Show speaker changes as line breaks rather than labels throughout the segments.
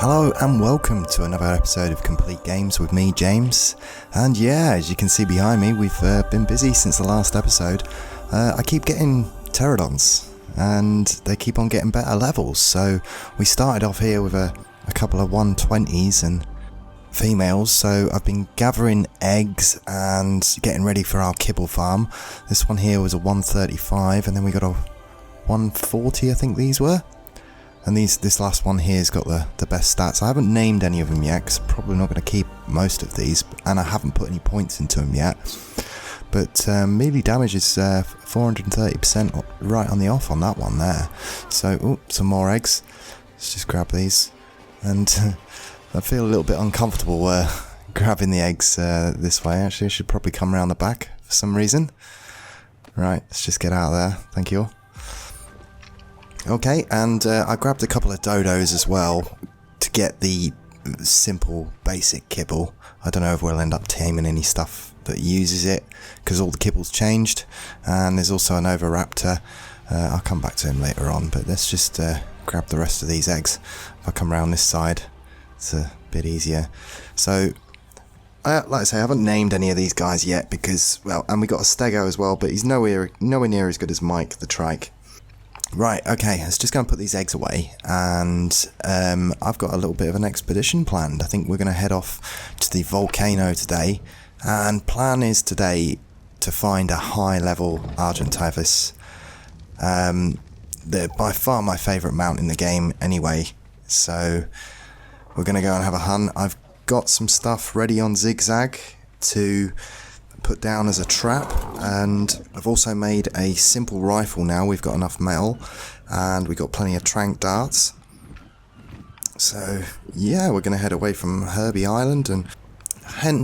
Hello and welcome to another episode of Complete Games with me, James. And yeah, as you can see behind me, we've been busy since the last episode. I keep getting pterodons and they keep on getting better levels. So we started off here with a couple of 120s and females. So I've been gathering eggs and getting ready for our kibble farm. This one here was a 135 and then we got a 140, I think these were. And this last one here's got the best stats. I haven't named any of them yet because I'm probably not going to keep most of these, and I haven't put any points into them yet. But melee damage is 430% right on the off on that one there. So, some more eggs. Let's just grab these. And I feel a little bit uncomfortable grabbing the eggs this way. Actually, I should probably come around the back for some reason. Right, let's just get out of there. Thank you all. Okay, and I grabbed a couple of dodos as well to get the simple basic kibble. I don't know if we'll end up taming any stuff that uses it because all the kibble's changed, and there's also an oviraptor. I'll come back to him later on, but let's just grab the rest of these eggs. If I come around this side, it's a bit easier. So, like I say, I haven't named any of these guys yet because, well, and we got a stego as well, but he's nowhere near as good as Mike the trike. Right, okay, let's just go and put these eggs away, and I've got a little bit of an expedition planned. I think we're going to head off to the Volcano today, and plan is today to find a high-level Argentavis. They're by far my favourite mount in the game anyway, so we're going to go and have a hunt. I've got some stuff ready on Zigzag to put down as a trap, and I've also made a simple rifle now. We've got enough metal and we've got plenty of trank darts. So yeah, we're going to head away from Herbie Island and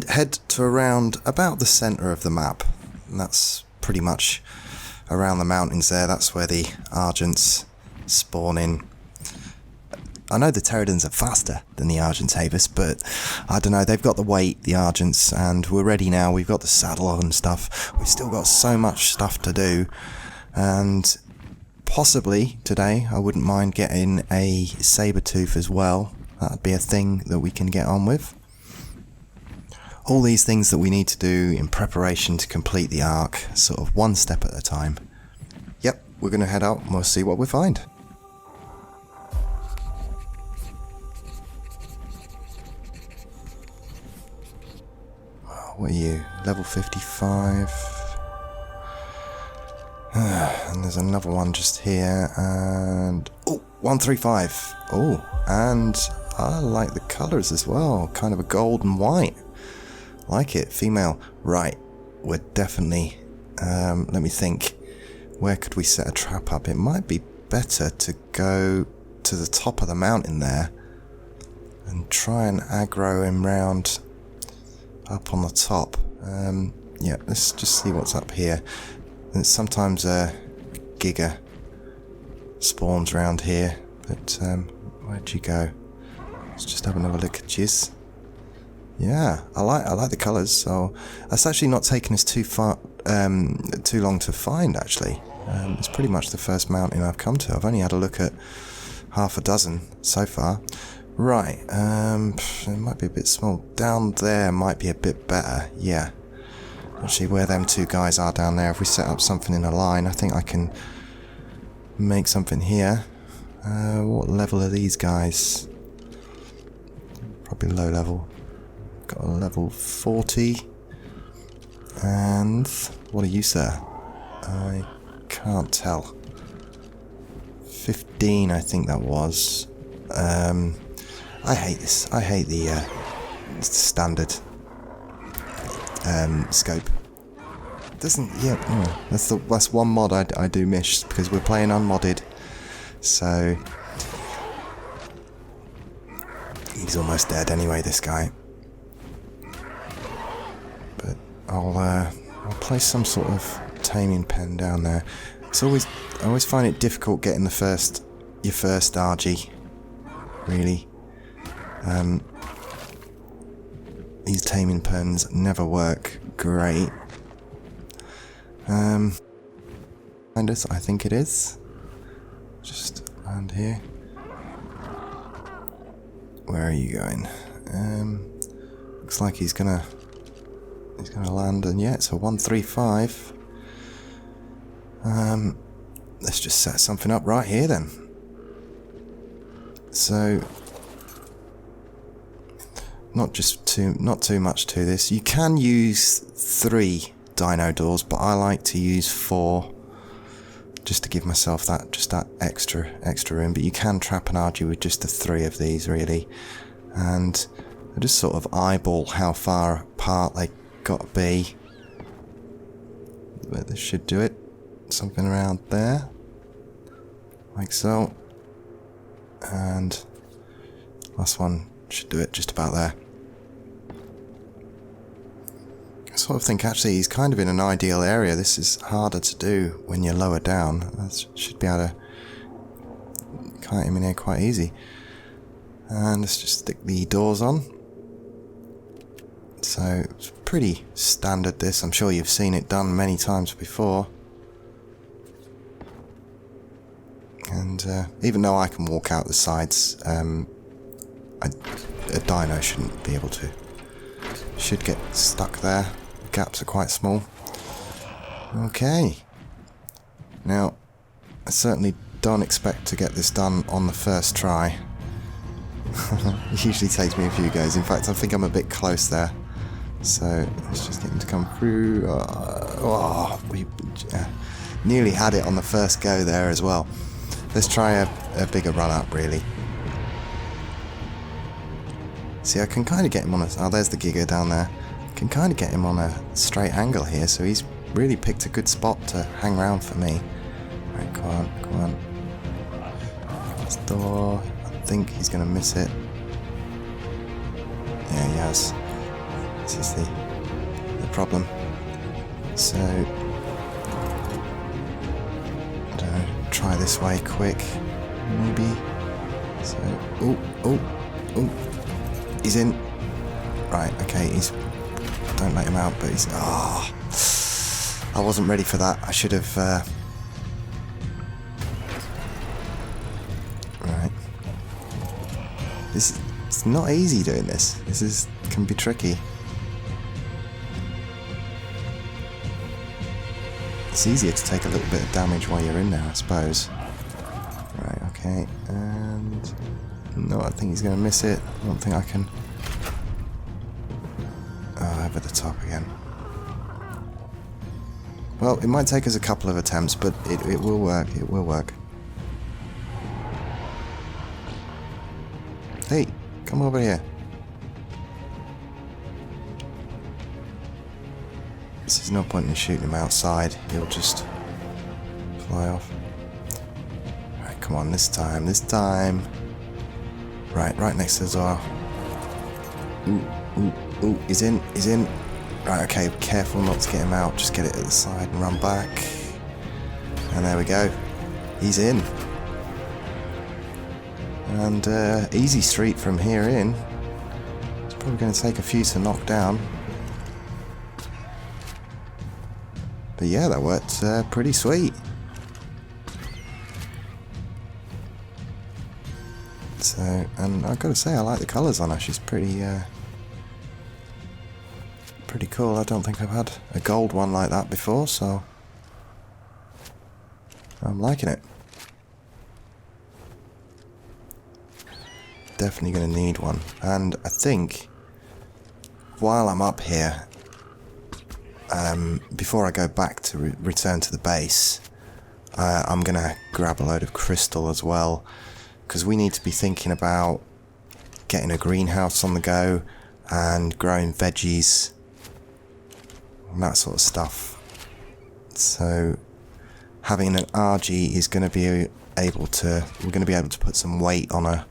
head to around about the centre of the map, and that's pretty much around the mountains there. That's where the Argents spawn in. I know the pterodons are faster than the Argentavis, but I don't know, they've got the weight, the Argents, and we're ready now. We've got the saddle and stuff. We've still got so much stuff to do, and possibly today I wouldn't mind getting a sabertooth as well. That'd be a thing that we can get on with. All these things that we need to do in preparation to complete the arc, sort of one step at a time. Yep, we're going to head out and we'll see what we find. What are you? Level 55. And there's another one just here. And 135. Oh, and I like the colours as well. Kind of a gold and white. Like it. Female. Right. We're definitely. Let me think. Where could we set a trap up? It might be better to go to the top of the mountain there and try and aggro him round up on the top. Yeah, let's just see what's up here. And sometimes Giga spawns around here, but where'd you go? Let's just have another look at Jizz. Yeah, I like the colours. So that's actually not taken us too long to find. Actually, it's pretty much the first mountain I've come to. I've only had a look at half a dozen so far. Right, it might be a bit small. Down there might be a bit better, yeah. Actually, where them two guys are down there, if we set up something in a line, I think I can make something here. What level are these guys? Probably low level. Got a level 40. And what are you, sir? I can't tell. 15, I think that was. I hate this. I hate the standard scope. Doesn't that's one mod I do miss because we're playing unmodded. So he's almost dead anyway, this guy. But I'll place some sort of taming pen down there. I always find it difficult getting your first RG. Really. These taming pens never work great. I think it is. Just land here. Where are you going? Looks like he's gonna land, and yeah, it's a 135. Let's just set something up right here then. So, not too much to this. You can use 3 dino doors, but I like to use 4, just to give myself that extra room. But you can trap an Argy with just the 3 of these, really. And I just sort of eyeball how far apart they got to be. But this should do it. Something around there, like so. And last one should do it just about there. I sort of think actually he's kind of in an ideal area. This is harder to do when you're lower down. I should be able to kite him in here quite easy. And let's just stick the doors on. So it's pretty standard this. I'm sure you've seen it done many times before. And even though I can walk out the sides, a dino shouldn't be able to. Should get stuck there. The gaps are quite small. Okay. Now, I certainly don't expect to get this done on the first try. It usually takes me a few goes. In fact, I think I'm a bit close there. So, let's just get him to come through. We nearly had it on the first go there as well. Let's try a bigger run up, really. See, I can kind of get him on a... Oh, there's the Giga down there. I can kind of get him on a straight angle here, so he's really picked a good spot to hang around for me. Right, come on. This door... I think he's going to miss it. Yeah, he has. This is the problem. So... try this way quick, maybe. So, oh, he's in. Right, okay, don't let him out, but he's, I wasn't ready for that. I should have, right. It's not easy doing this. This can be tricky. It's easier to take a little bit of damage while you're in there, I suppose. Right, okay, and... No, I think he's going to miss it. I don't think I can... Oh, over the top again. Well, it might take us a couple of attempts, but it will work, it will work. Hey, come over here. There's no point in shooting him outside, he'll just fly off. Alright, come on, this time. Right next to the door. Ooh, he's in. Right, okay, careful not to get him out, just get it at the side and run back. And there we go, he's in. And easy street from here in. It's probably going to take a few to knock down. But yeah, that worked pretty sweet. So, and I've got to say, I like the colours on her. She's pretty cool. I don't think I've had a gold one like that before, so I'm liking it. Definitely going to need one. And I think while I'm up here, before I go back to return to the base, I'm going to grab a load of crystal as well, because we need to be thinking about getting a greenhouse on the go and growing veggies and that sort of stuff. So having an RG is going to be able to, we're going to be able to put some weight on her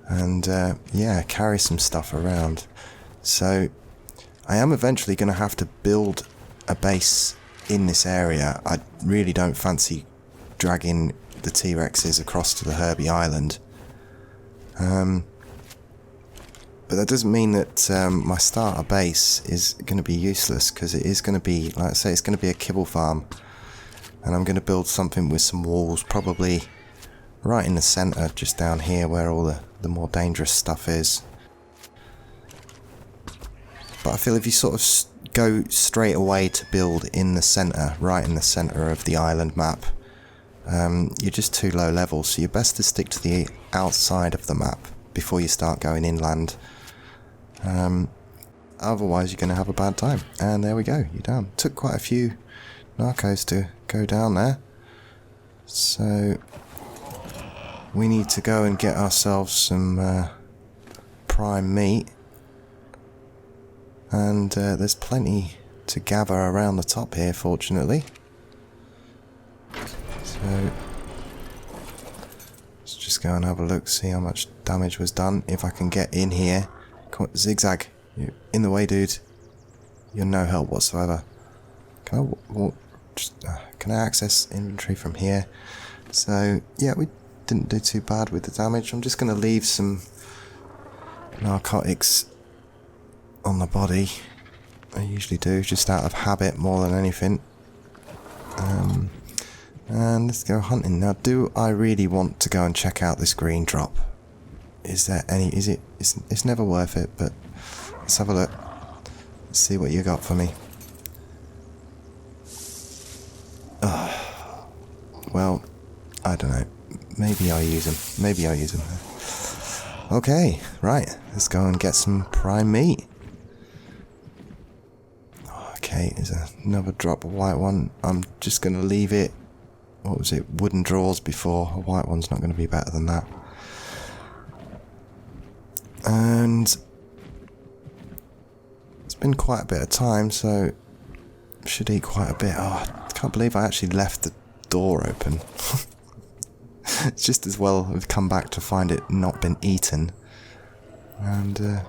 and yeah, carry some stuff around. So I am eventually going to have to build a base in this area. I really don't fancy dragging the T-Rexes across to the Herbie Island. But that doesn't mean that my starter base is going to be useless, because it is going to be, like I say, it's going to be a kibble farm. And I'm going to build something with some walls, probably right in the centre, just down here where all the more dangerous stuff is. But I feel if you sort of go straight away to build in the centre, right in the centre of the island map, you're just too low level, so you're best to stick to the outside of the map before you start going inland. Otherwise you're going to have a bad time. And there we go, you're down. Took quite a few narcos to go down there. So we need to go and get ourselves some prime meat. And there's plenty to gather around the top here, fortunately. So let's just go and have a look, see how much damage was done. If I can get in here. Come on, zigzag. You're in the way, dude. You're no help whatsoever. Can I access inventory from here? So yeah, we didn't do too bad with the damage. I'm just going to leave some narcotics on the body. I usually do, just out of habit more than anything. And let's go hunting. Now, do I really want to go and check out this green drop? Is there any... It's never worth it, but let's have a look. Let's see what you got for me. Well, I don't know. Maybe I'll use them. Okay, right. Let's go and get some prime meat. Okay, there's another drop of white one. I'm just going to leave it. What was it? Wooden drawers before. A white one's not going to be better than that. And it's been quite a bit of time, so should eat quite a bit. Oh, I can't believe I actually left the door open. It's just as well I've come back to find it not been eaten. And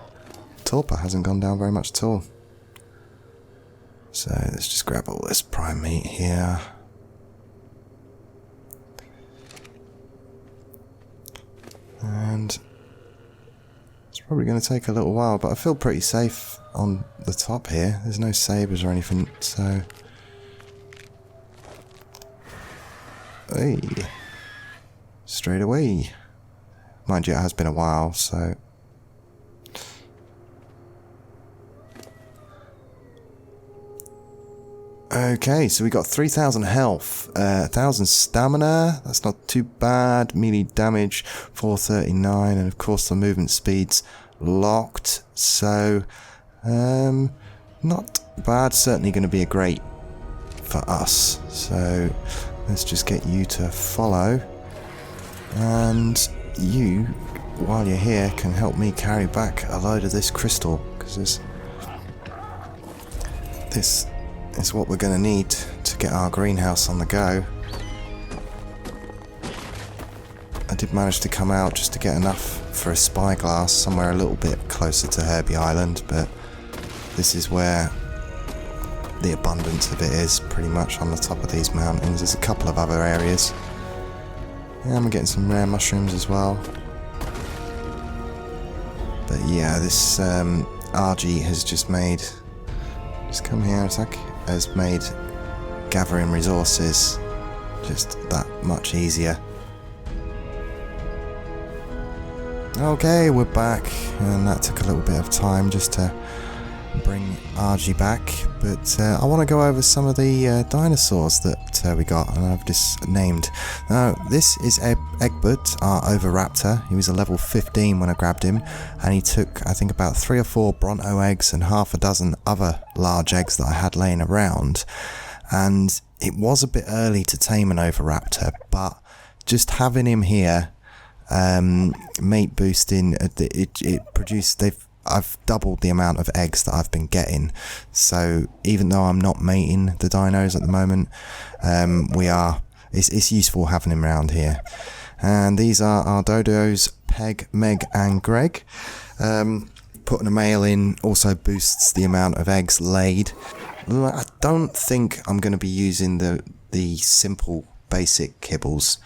torpor hasn't gone down very much at all. So let's just grab all this prime meat here. And it's probably going to take a little while, but I feel pretty safe on the top here. There's no sabres or anything, so... Hey! Straight away. Mind you, it has been a while, so... Okay, so we got 3,000 health, 1,000 stamina, that's not too bad, melee damage 439, and of course the movement speed's locked, so not bad, certainly going to be a great for us. So let's just get you to follow, and you, while you're here, can help me carry back a load of this crystal, because this is what we're going to need to get our greenhouse on the go. I did manage to come out just to get enough for a spyglass somewhere a little bit closer to Herbie Island, but this is where the abundance of it is, pretty much on the top of these mountains. There's a couple of other areas. Yeah, I'm getting some rare mushrooms as well. But yeah, this RG has just made... Just come here a sec. Has made gathering resources just that much easier. Okay, we're back, and that took a little bit of time just to bring RG back, but I want to go over some of the dinosaurs that we got, and I've just named. Now, this is Egbert, our Oviraptor. He was a level 15 when I grabbed him, and he took, I think, about 3 or 4 Bronto eggs and half a dozen other large eggs that I had laying around. And it was a bit early to tame an Oviraptor, but just having him here, mate boosting, it produced, I've doubled the amount of eggs that I've been getting. So even though I'm not mating the dinos at the moment, it's useful having him around here. And these are our dodos, Peg, Meg and Greg. Putting a male in also boosts the amount of eggs laid. I don't think I'm going to be using the simple basic kibbles.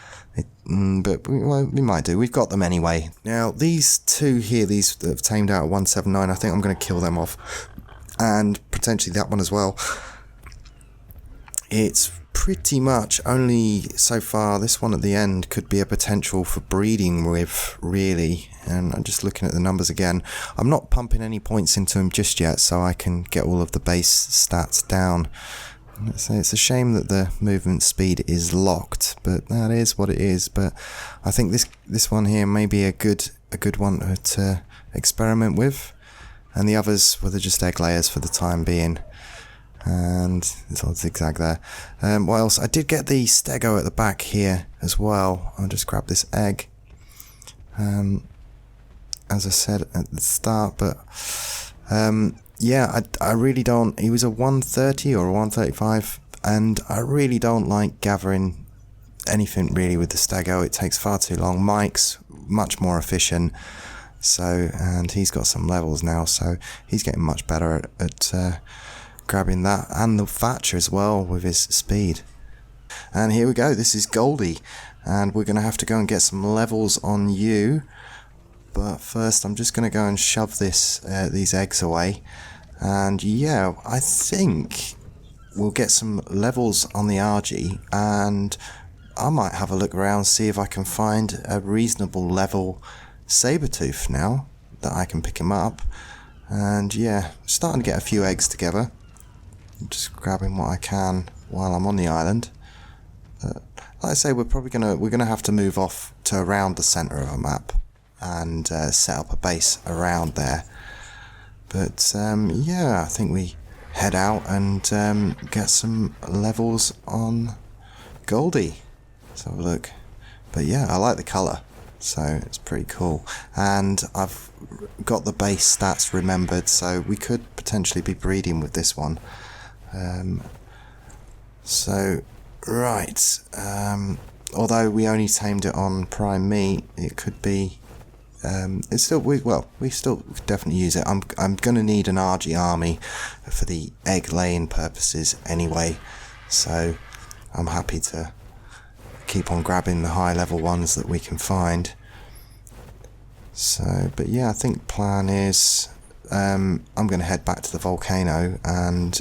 But we might do. We've got them anyway. Now, these two here, these that have tamed out at 179, I think I'm going to kill them off. And potentially that one as well. It's pretty much only so far. This one at the end could be a potential for breeding with, really. And I'm just looking at the numbers again. I'm not pumping any points into him just yet, so I can get all of the base stats down. So it's a shame that the movement speed is locked, but that is what it is. But I think this one here may be a good one to experiment with, and the others were just egg layers for the time being. And there's a zigzag there. What else? I did get the stego at the back here as well. I'll just grab this egg. As I said at the start, but yeah, I really don't. He was a 130 or a 135, and I really don't like gathering anything really with the stego. It takes far too long. Mike's much more efficient, so, and he's got some levels now, so he's getting much better at grabbing that, and the Thatcher as well with his speed. And here we go. This is Goldie, and we're gonna have to go and get some levels on you. But first, I'm just gonna go and shove these eggs away, and yeah, I think we'll get some levels on the Argy, and I might have a look around, see if I can find a reasonable level sabertooth now that I can pick him up. And yeah, starting to get a few eggs together. I'm just grabbing what I can while I'm on the island. Like I say, we're gonna have to move off to around the center of a map and set up a base around there. But yeah, I think we head out and get some levels on Goldie. Let's have a look. But yeah, I like the colour, so it's pretty cool. And I've got the base stats remembered, so we could potentially be breeding with this one. So right, although we only tamed it on prime meat, it could be it's still, we still definitely use it. I'm gonna need an Argy army for the egg laying purposes anyway, so I'm happy to keep on grabbing the high level ones that we can find. So, but yeah, I think plan is I'm gonna head back to the volcano and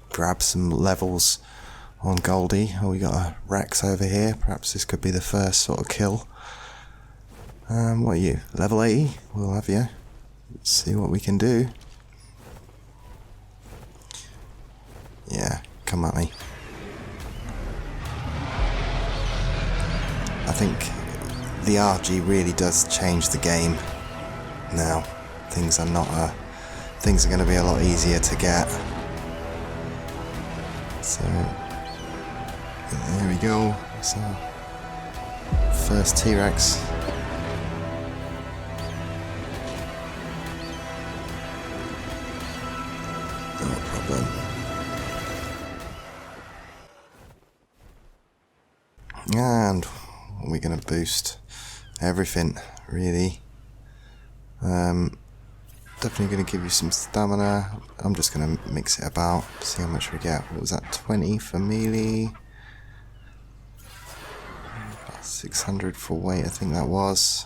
grab some levels on Goldie. Oh, we got a Rex over here. Perhaps this could be the first sort of kill. What are you? Level 80? We'll have you. Let's see what we can do. Yeah, come at me. I think the RG really does change the game now. Things are going to be a lot easier to get. So there we go. So first T-Rex. No problem. And we're going to boost everything, really. Definitely going to give you some stamina. I'm just going to mix it about, see how much we get. What was that, 20 for melee? 600 for weight, I think that was.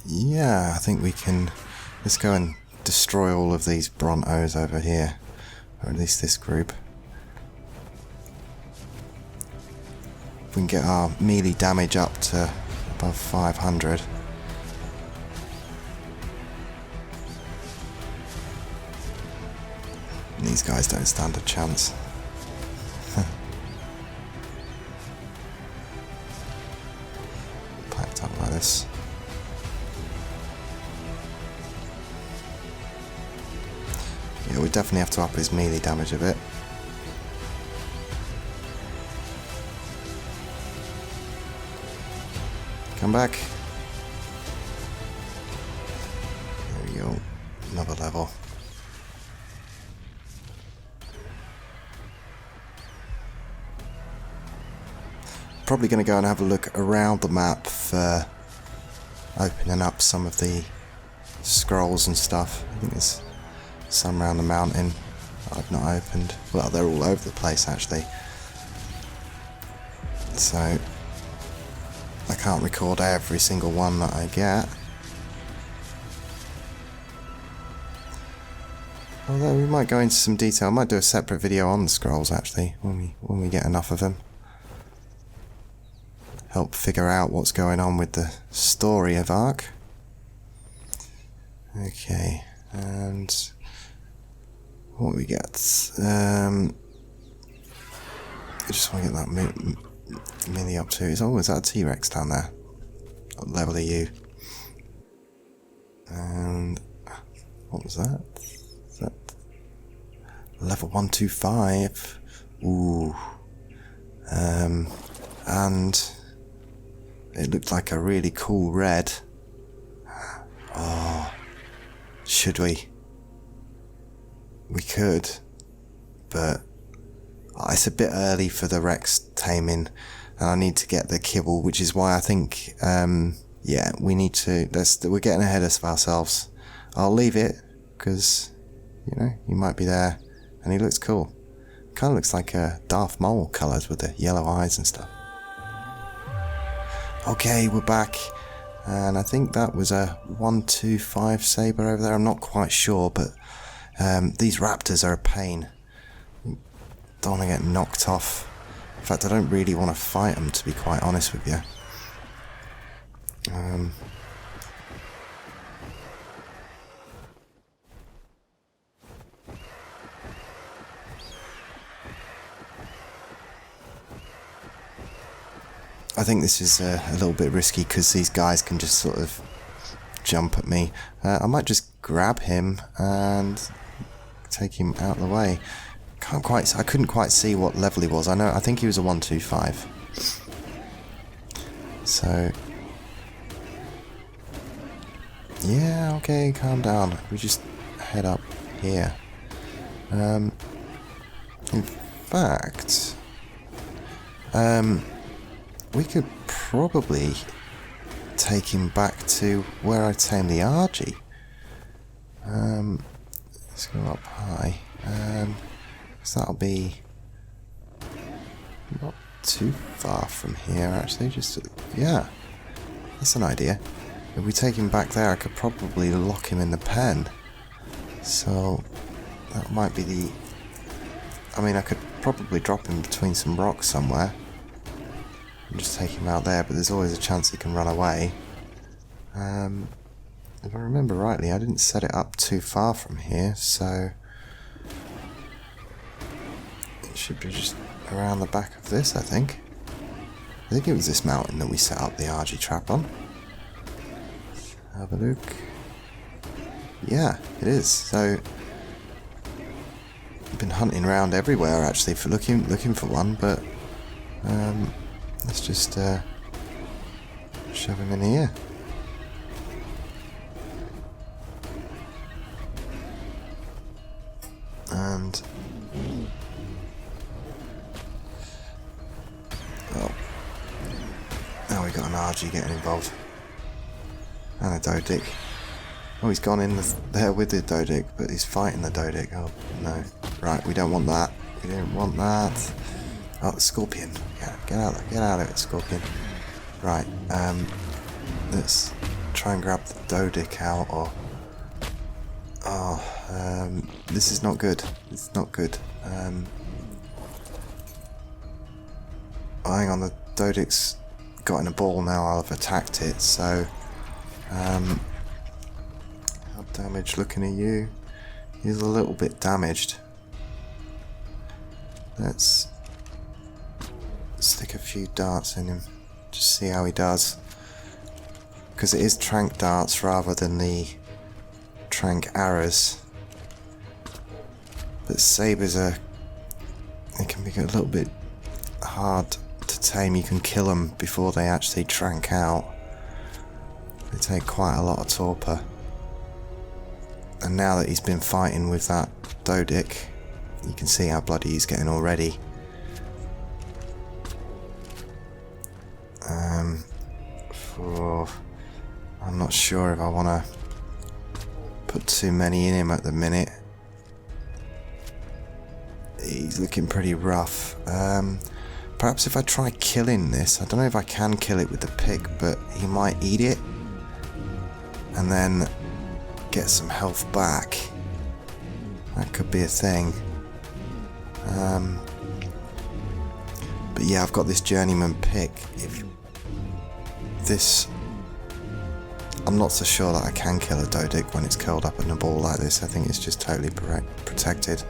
Yeah, I think we can. Let's go and destroy all of these Brontos over here, or at least this group. If we can get our melee damage up to above 500. And these guys don't stand a chance. Packed up like this. Yeah, we definitely have to up his melee damage a bit. Come back. There we go. Another level. Probably going to go and have a look around the map for opening up some of the scrolls and stuff. I think there's some around the mountain that I've not opened. Well, they're all over the place actually. So I can't record every single one that I get. Although we might go into some detail. I might do a separate video on the scrolls actually when we get enough of them. Help figure out what's going on with the story of Ark. Okay, and what we get? I just want to get that mini up to. Is that a T-Rex down there? What level are you? And what was that? Is that level 125? Ooh. And it looked like a really cool red. Oh, should we? We could, but it's a bit early for the Rex taming, and I need to get the kibble, which is why I think, yeah, we need to. We're getting ahead of ourselves. I'll leave it because, you know, he might be there, and he looks cool. Kind of looks like a Darth Maul coloured with the yellow eyes and stuff. Okay, we're back, and I think that was a 125 saber over there. I'm not quite sure, but these raptors are a pain. Don't want to get knocked off. In fact, I don't really want to fight them, to be quite honest with you. I think this is a little bit risky because these guys can just sort of jump at me. I might just grab him and take him out of the way. I couldn't quite see what level he was. I think he was a 125. So yeah, okay, calm down. We just head up here. In fact, we could probably take him back to where I tamed the Argy. Let's go up high. So that'll be not too far from here, actually. Yeah, that's an idea. If we take him back there, I could probably lock him in the pen. So that might be the. I mean, I could probably drop him between some rocks somewhere and just take him out there, but there's always a chance he can run away. If I remember rightly, I didn't set it up too far from here, so it should be just around the back of this, I think. I think it was this mountain that we set up the Argy trap on. Have a look. Yeah, it is. So I've been hunting around everywhere actually for looking for one, but let's just shove him in here. And oh, now we got an Argy getting involved. And a Dodic. Oh, he's gone in there with the Dodic, but he's fighting the Dodic. Oh, no. Right, we don't want that. We don't want that. Oh, the Scorpion. Yeah, get out of it, Scorpion. Right, let's try and grab the Dodic out, or... Oh, this is not good. It's not good. Oh, hang on, the Dodic's got in a ball now. I'll have attacked it, so... how damaged looking at you? He's a little bit damaged. Let's stick a few darts in him. Just see how he does. Because it is trank darts rather than the trank arrows. But sabers they can be a little bit hard to tame. You can kill them before they actually trank out. They take quite a lot of torpor. And now that he's been fighting with that Dodic, you can see how bloody he's getting already. I'm not sure if I want to put too many in him at the minute. He's looking pretty rough. Perhaps if I try killing this, I don't know if I can kill it with the pick, but he might eat it and then get some health back. That could be a thing. But yeah, I've got this journeyman pick. If this... I'm not so sure that I can kill a Dodic when it's curled up in a ball like this. I think it's just totally protected.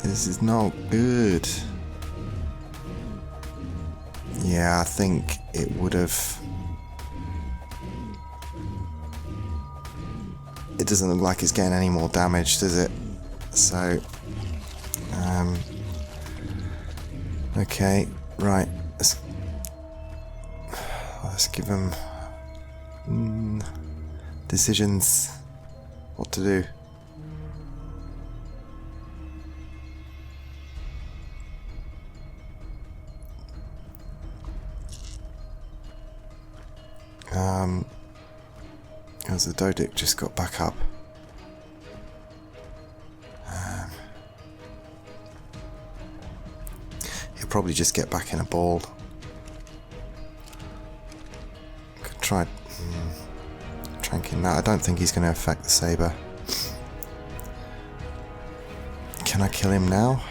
This is not good. Yeah, I think it would have... It doesn't look like it's getting any more damage, does it? So... okay, right. Let's give him... decisions. What to do. As the Dodic just got back up. He'll probably just get back in a ball. Could try tranking that. I don't think he's going to affect the saber. Can I kill him now?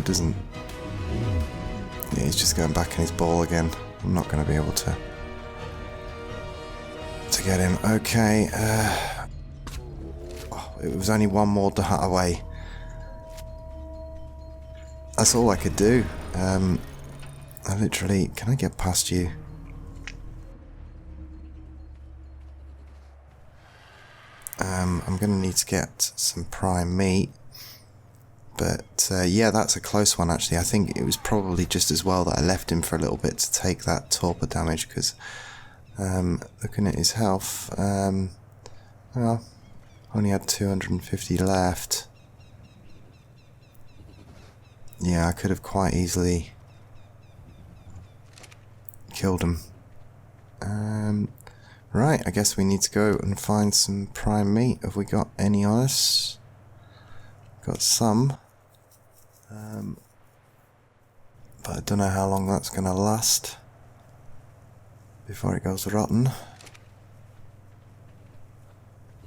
Doesn't. Yeah, he's just going back in his ball again. I'm not going to be able to get him. Okay. Oh, it was only one more dart away. That's all I could do. I literally... Can I get past you? I'm going to need to get some prime meat. But yeah, that's a close one actually. I think it was probably just as well that I left him for a little bit to take that torpor damage, because looking at his health, well, only had 250 left. Yeah, I could have quite easily killed him. Right, I guess we need to go and find some prime meat. Have we got any on us? Got some. But I don't know how long that's going to last before it goes rotten.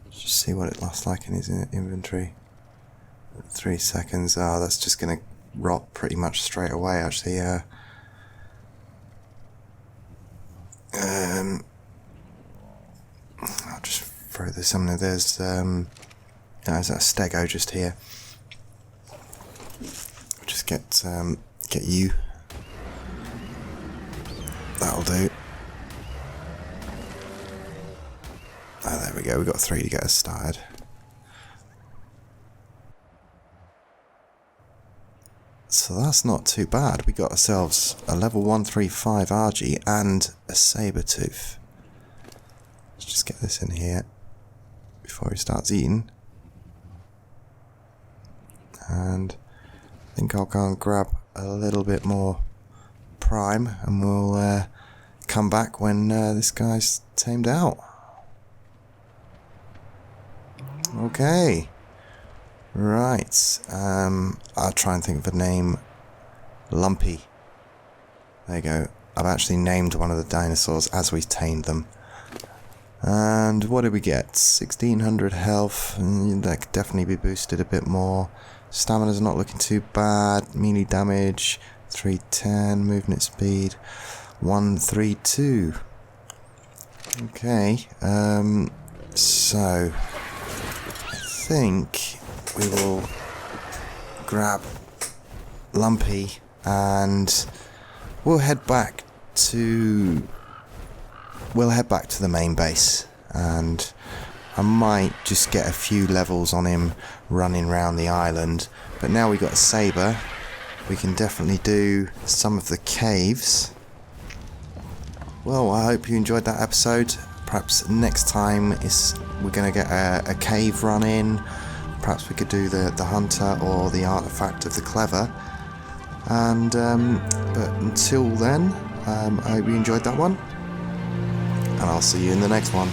Let's just see what it lasts like in his inventory. 3 seconds. Oh, that's just going to rot pretty much straight away actually. I'll just throw this on there. There's a stego just here. Just get you. That'll do. Oh, there we go. We've got 3 to get us started. So that's not too bad. We got ourselves a level 135 Argy and a sabertooth. Let's just get this in here before he starts eating. And I think I'll go and grab a little bit more prime and we'll come back when this guy's tamed out. Okay. Right. I'll try and think of a name. Lumpy. There you go. I've actually named one of the dinosaurs as we tamed them. And what did we get? 1600 health. That could definitely be boosted a bit more. Stamina's not looking too bad. Melee damage 310. Movement speed 132. Okay. So I think we will grab Lumpy and we'll head back to the main base, and I might just get a few levels on him running around the island. But now we've got a saber, we can definitely do some of the caves. Well, I hope you enjoyed that episode. Perhaps next time we're going to get a cave run in. Perhaps we could do the hunter or the artifact of the clever. And but until then, I hope you enjoyed that one, and I'll see you in the next one.